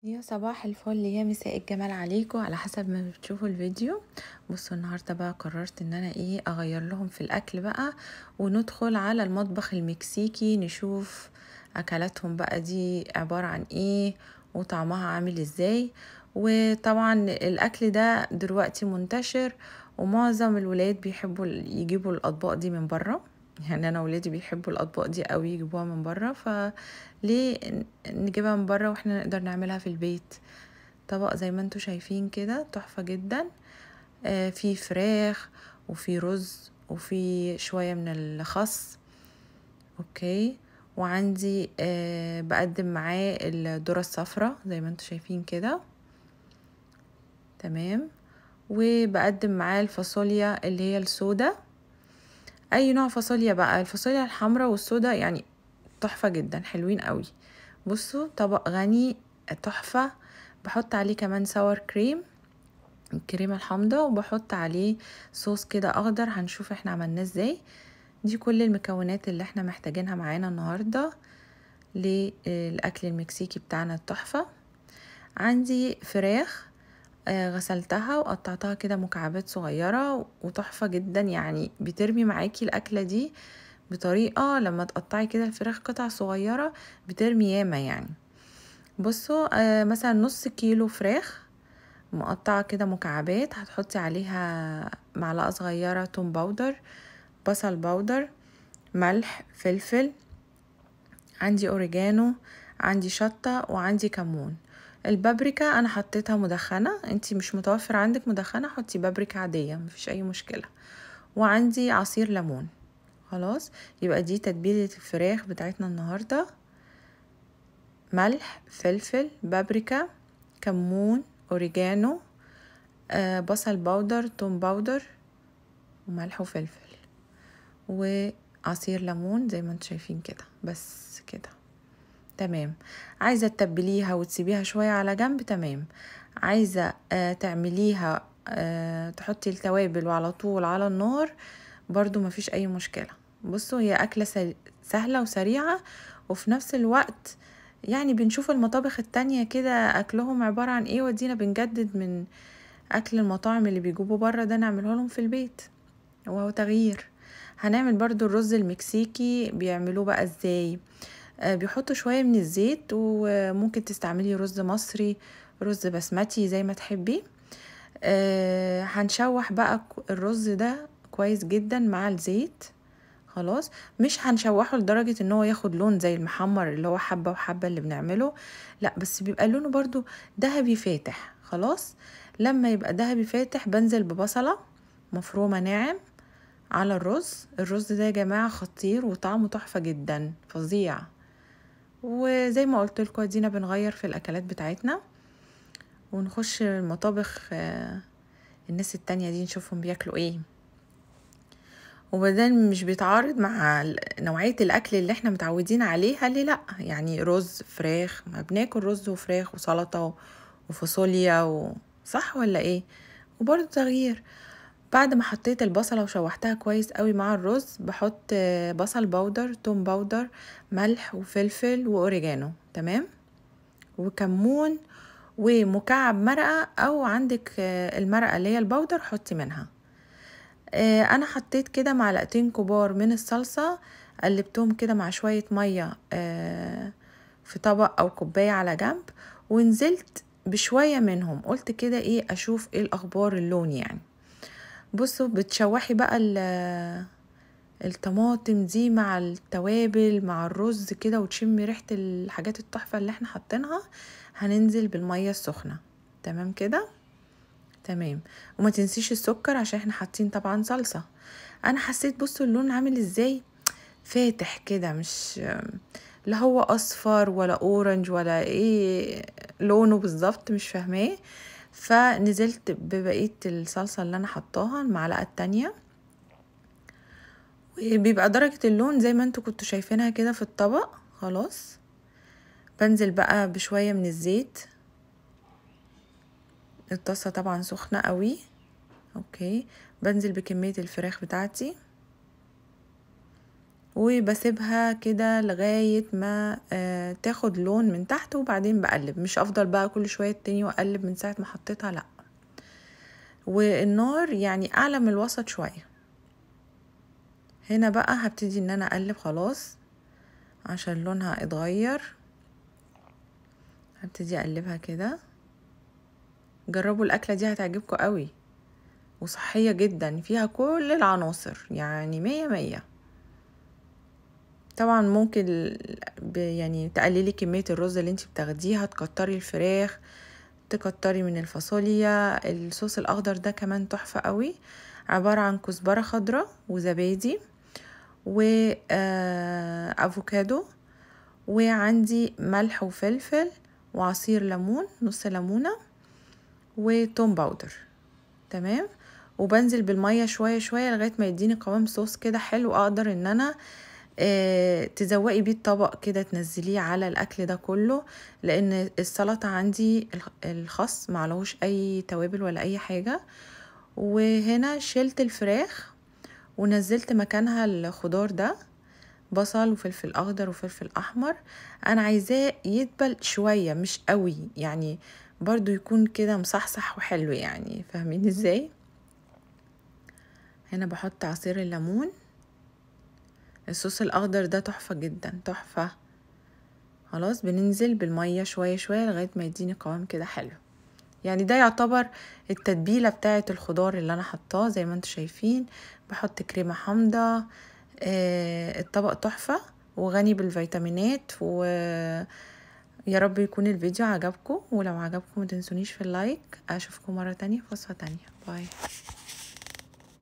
يا صباح الفل يا مساء الجمال عليكم على حسب ما بتشوفوا الفيديو. بصوا النهارده بقى قررت ان انا اغير لهم في الاكل بقى، وندخل على المطبخ المكسيكي نشوف اكلاتهم بقى دي عبارة عن ايه وطعمها عامل ازاي. وطبعا الاكل ده دلوقتي منتشر، ومعظم الولاد بيحبوا يجيبوا الاطباق دي من بره. يعني انا ولادي بيحبوا الاطباق دي قوي يجيبوها من بره، فليه نجيبها من بره واحنا نقدر نعملها في البيت؟ طبق زي ما انتوا شايفين كده تحفة جدا. في فراخ وفي رز وفي شوية من الخس. اوكي. وعندي بقدم معاه الذرة الصفراء زي ما انتوا شايفين كده. تمام. وبقدم معاه الفاصوليا اللي هي السودة، اي نوع فاصوليا بقى، الفاصوليا الحمراء والسودة يعني تحفة جدا، حلوين قوي. بصوا طبق غني تحفة. بحط عليه كمان ساور كريم، الكريمة الحامضة، وبحط عليه صوص كده اخضر، هنشوف احنا عملناه ازاي. دي كل المكونات اللي احنا محتاجينها معانا النهاردة للاكل المكسيكي بتاعنا التحفة. عندي فراخ غسلتها وقطعتها كده مكعبات صغيرة وتحفة جدا، يعني بترمي معاكي الأكلة دي بطريقة لما تقطعي كده الفراخ قطع صغيرة بترمي ياما يعني. بصوا مثلا نص كيلو فراخ مقطعة كده مكعبات، هتحطي عليها معلقة صغيرة توم باودر، بصل باودر، ملح، فلفل، عندي اوريجانو، عندي شطة، وعندي كمون. البابريكا انا حطيتها مدخنة، انتي مش متوفر عندك مدخنة حطي بابريكا عادية مفيش اي مشكلة. وعندي عصير ليمون. خلاص، يبقى دي تتبيلة الفراخ بتاعتنا النهاردة: ملح، فلفل، بابريكا، كمون، اوريجانو، بصل باودر، توم باودر، وملح وفلفل، وعصير ليمون زي ما انتم شايفين كده. بس كده تمام. عايزة تتبليها وتسيبيها شوية على جنب، تمام. عايزة تعمليها تحطي التوابل وعلى طول على النار، برضو مفيش اي مشكلة. بصوا هي اكلة سهلة وسريعة، وفي نفس الوقت يعني بنشوف المطابخ التانية كده اكلهم عبارة عن ايه، ودينا بنجدد من اكل المطاعم اللي بيجيبوا بره ده نعمله لهم في البيت، وهو تغيير. هنعمل برضو الرز المكسيكي، بيعملوه بقى ازاي؟ بيحطوا شوية من الزيت، وممكن تستعملي رز مصري، رز بسمتي زي ما تحبي. هنشوح بقى الرز ده كويس جدا مع الزيت. خلاص، مش هنشوحه لدرجة ان هو ياخد لون زي المحمر اللي هو حبة وحبة اللي بنعمله، لا، بس بيبقى لونه برضو ذهبي فاتح. خلاص، لما يبقى ذهبي فاتح بنزل ببصلة مفرومة ناعم على الرز ده يا جماعة خطير وطعمه تحفة جدا فظيع. وزي ما قلت لكم ادينا بنغير في الاكلات بتاعتنا، ونخش المطابخ الناس التانية دي نشوفهم بياكلوا ايه، وبدل مش بيتعارض مع نوعية الاكل اللي احنا متعودين عليها. ليه لا؟ يعني رز فراخ، ما بناكل رز وفراخ وسلطة وفاصوليا صح ولا ايه؟ وبرضه تغيير. بعد ما حطيت البصلة وشوحتها كويس قوي مع الرز، بحط بصل باودر، توم باودر، ملح وفلفل واوريجانو، تمام، وكمون، ومكعب مرقة او عندك المرقة اللي هي البودر حطي منها. انا حطيت كده معلقتين كبار من الصلصة، قلبتهم كده مع شوية مية في طبق او كوباية على جنب، ونزلت بشوية منهم. قلت كده ايه اشوف ايه الاخبار اللون يعني. بصوا بتشوحي بقى الطماطم دي مع التوابل مع الرز كده، وتشمي ريحة الحاجات التحفة اللي احنا حاطينها. هننزل بالمية السخنة، تمام كده، تمام. وما تنسيش السكر عشان احنا حاطين طبعا صلصة. انا حسيت بصوا اللون عامل ازاي، فاتح كده، مش لا هو اصفر ولا اورنج ولا ايه لونه بالظبط، مش فاهماه. فنزلت ببقية الصلصة اللي انا حطاها المعلقة التانية، وبيبقى درجة اللون زي ما انتوا كنتوا شايفينها كده في الطبق. خلاص، بنزل بقى بشوية من الزيت، الطاسة طبعا سخنة قوي. اوكي، بنزل بكمية الفراخ بتاعتي، وبسيبها كده لغاية ما تاخد لون من تحت، وبعدين بقلب. مش افضل بقى كل شوية تاني واقلب من ساعة ما حطيتها، لا. والنار يعني اعلى من الوسط شوية. هنا بقى هبتدي ان انا اقلب خلاص عشان لونها اتغير. هبتدي اقلبها كده. جربوا الاكلة دي هتعجبكم قوي، وصحية جدا، فيها كل العناصر، يعني 100. طبعا ممكن يعني تقللي كمية الرز اللي انت بتاخديها، تكتري الفراخ، تكتري من الفاصوليا. الصوص الاخضر ده كمان تحفة قوي، عبارة عن كزبرة خضراء وزبادي وافوكادو، وعندي ملح وفلفل وعصير ليمون، نص ليمونة، وتوم باودر. تمام. وبنزل بالمية شوية شوية لغاية ما يديني قوام صوص كده حلو، اقدر ان انا تزوقي بيه الطبق كده، تنزليه على الاكل ده كله. لان السلطة عندي الخس معلهوش اي توابل ولا اي حاجة. وهنا شلت الفراخ ونزلت مكانها الخضار ده، بصل وفلفل اخضر وفلفل احمر. انا عايزاه يدبل شوية مش قوي، يعني برضو يكون كده مصحصح وحلو، يعني فاهمين ازاي. هنا بحط عصير الليمون. الصوص الاخضر ده تحفة جدا، تحفة. خلاص بننزل بالمية شوية شوية لغاية ما يديني قوام كده حلو. يعني ده يعتبر التتبيلة بتاعة الخضار اللي انا حطاه. زي ما انتوا شايفين بحط كريمة حامضة. الطبق تحفة وغني بالفيتامينات. ويا رب يكون الفيديو عجبكم، ولو عجبكم متنسونيش في اللايك. اشوفكم مرة تانية في وصفة تانية. باي.